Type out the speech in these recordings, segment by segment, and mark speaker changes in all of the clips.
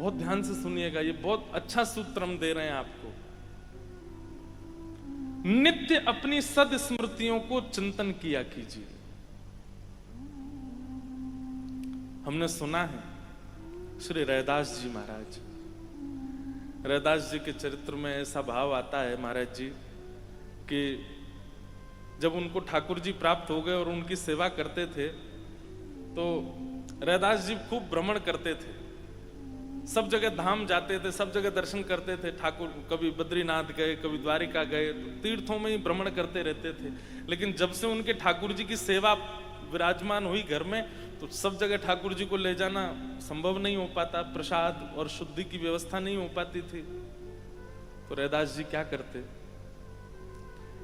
Speaker 1: बहुत ध्यान से सुनिएगा, ये बहुत अच्छा सूत्र हम दे रहे हैं आपको। नित्य अपनी सद स्मृतियों को चिंतन किया कीजिए। हमने सुना है श्री रैदास जी महाराज, रैदास जी के चरित्र में ऐसा भाव आता है महाराज जी कि जब उनको ठाकुर जी प्राप्त हो गए और उनकी सेवा करते थे तो रैदास जी खूब भ्रमण करते थे, सब जगह धाम जाते थे, सब जगह दर्शन करते थे ठाकुर। कभी बद्रीनाथ गए, कभी द्वारिका गए, तो तीर्थों में ही भ्रमण करते रहते थे। लेकिन जब से उनके ठाकुर जी की सेवा विराजमान हुई घर में, तो सब जगह ठाकुर जी को ले जाना संभव नहीं हो पाता, प्रसाद और शुद्धि की व्यवस्था नहीं हो पाती थी। तो रैदास जी क्या करते,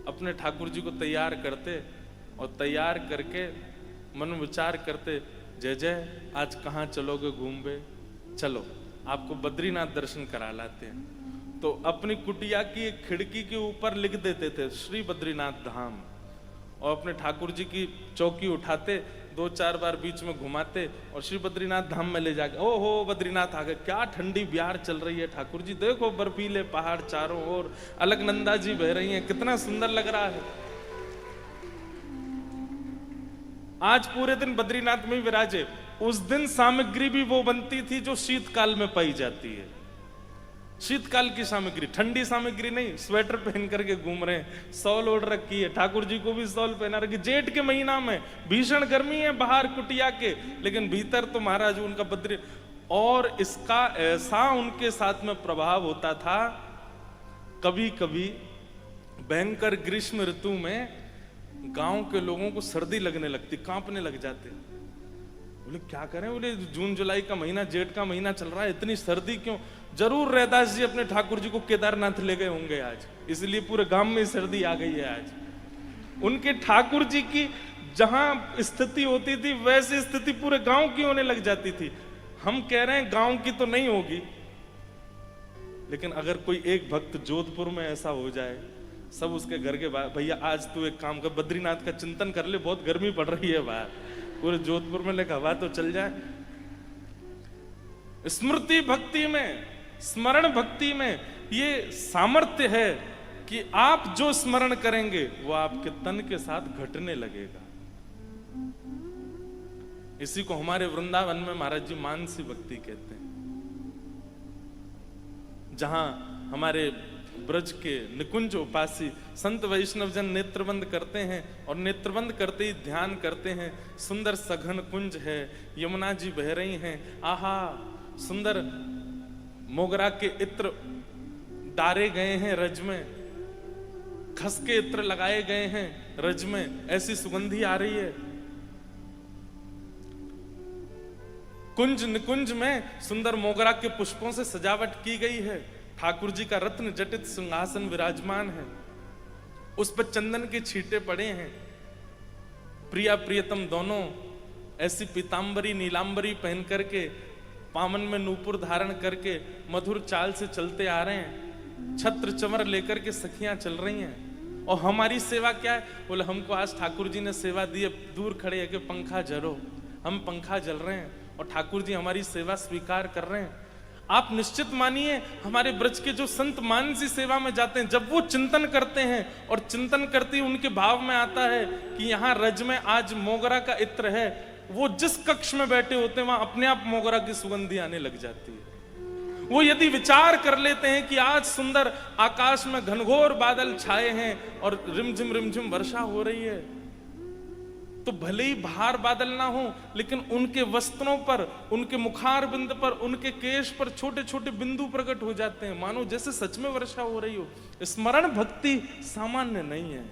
Speaker 1: अपने ठाकुर जी को तैयार करते और तैयार करके मन विचार करते, जय जय आज कहाँ चलोगे घूमबे, चलो आपको बद्रीनाथ दर्शन करा लाते हैं। तो अपनी कुटिया की एक खिड़की के ऊपर लिख देते थे श्री बद्रीनाथ धाम, और अपने ठाकुर जी की चौकी उठाते, 2-4 बार बीच में घुमाते और श्री बद्रीनाथ धाम में ले जाके, ओ हो बद्रीनाथ आ गए, क्या ठंडी बिहार चल रही है ठाकुर जी, देखो बर्फीले पहाड़ चारों ओर, अलकनंदा जी बह रही हैं, कितना सुंदर लग रहा है। आज पूरे दिन बद्रीनाथ में ही विराजे। उस दिन सामग्री भी वो बनती थी जो शीतकाल में पाई जाती है, शीतकाल की सामग्री, ठंडी सामग्री नहीं। स्वेटर पहन करके घूम रहे हैं, शॉल ओढ़ रखी है, ठाकुर जी को भी शॉल पहना रखी। जेठ के महीना में भीषण गर्मी है बाहर कुटिया के, लेकिन भीतर तो महाराज उनका बद्री। और इसका ऐसा उनके साथ में प्रभाव होता था, कभी कभी भयंकर ग्रीष्म ऋतु में गांव के लोगों को सर्दी लगने लगती, कांपने लग जाते। बोले क्या करें, बोले जून जुलाई का महीना, जेठ का महीना चल रहा है, इतनी सर्दी क्यों। जरूर रैदास जी अपने ठाकुर जी को केदारनाथ ले गए होंगे आज, इसलिए पूरे गांव में सर्दी आ गई है आज। उनके ठाकुर जी की जहां स्थिति होती थी वैसी स्थिति पूरे गांव की होने लग जाती थी। हम कह रहे हैं गांव की तो नहीं होगी, लेकिन अगर कोई एक भक्त जोधपुर में ऐसा हो जाए, सब उसके घर के बाहर, भैया आज तू एक काम कर, बद्रीनाथ का चिंतन कर ले, बहुत गर्मी पड़ रही है बाहर, पूरे जोधपुर में लेकर हवा तो चल जाए। स्मृति भक्ति में, स्मरण भक्ति में ये सामर्थ्य है कि आप जो स्मरण करेंगे वो आपके तन के साथ घटने लगेगा। इसी को हमारे वृंदावन में महाराज जी मानसी भक्ति कहते हैं, जहां हमारे ब्रज के निकुंज उपासी संत वैष्णव जन नेत्रबंद करते हैं, और नेत्रबंद करते ही ध्यान करते हैं, सुंदर सघन कुंज है, यमुना जी बह रही हैं, आहा सुंदर मोगरा के इत्र डारे गए हैं रज में, खस के इत्र लगाए गए हैं रज में, ऐसी सुगंधी आ रही है। कुंज निकुंज में सुंदर मोगरा के पुष्पों से सजावट की गई है, ठाकुर जी का रत्न जटित सिंहासन विराजमान है, उस पर चंदन के छींटे पड़े हैं। प्रिया प्रियतम दोनों ऐसी पीतांबरी नीलांबरी पहन करके, पामन में नूपुर धारण करके मधुर चाल से चलते आ रहे हैं, छत्र चमर लेकर के सखियां चल रही हैं। और हमारी सेवा क्या है, बोले हमको आज ठाकुर जी ने सेवा दी है, दूर खड़े है कि पंखा जलो, हम पंखा जल रहे हैं और ठाकुर जी हमारी सेवा स्वीकार कर रहे हैं। आप निश्चित मानिए, हमारे ब्रज के जो संत मानसी सेवा में जाते हैं, जब वो चिंतन करते हैं और चिंतन करते ही उनके भाव में आता है कि यहाँ रज में आज मोगरा का इत्र है, वो जिस कक्ष में बैठे होते हैं वहां अपने आप मोगरा की सुगंधी आने लग जाती है। वो यदि विचार कर लेते हैं कि आज सुंदर आकाश में घनघोर बादल छाए हैं और रिमझिम वर्षा हो रही है, तो भले ही बाहर बादल ना हो, लेकिन उनके वस्त्रों पर, उनके मुखार बिंद पर, उनके केश पर छोटे छोटे बिंदु प्रकट हो जाते हैं, मानो जैसे सच में वर्षा हो रही हो। स्मरण भक्ति सामान्य नहीं है।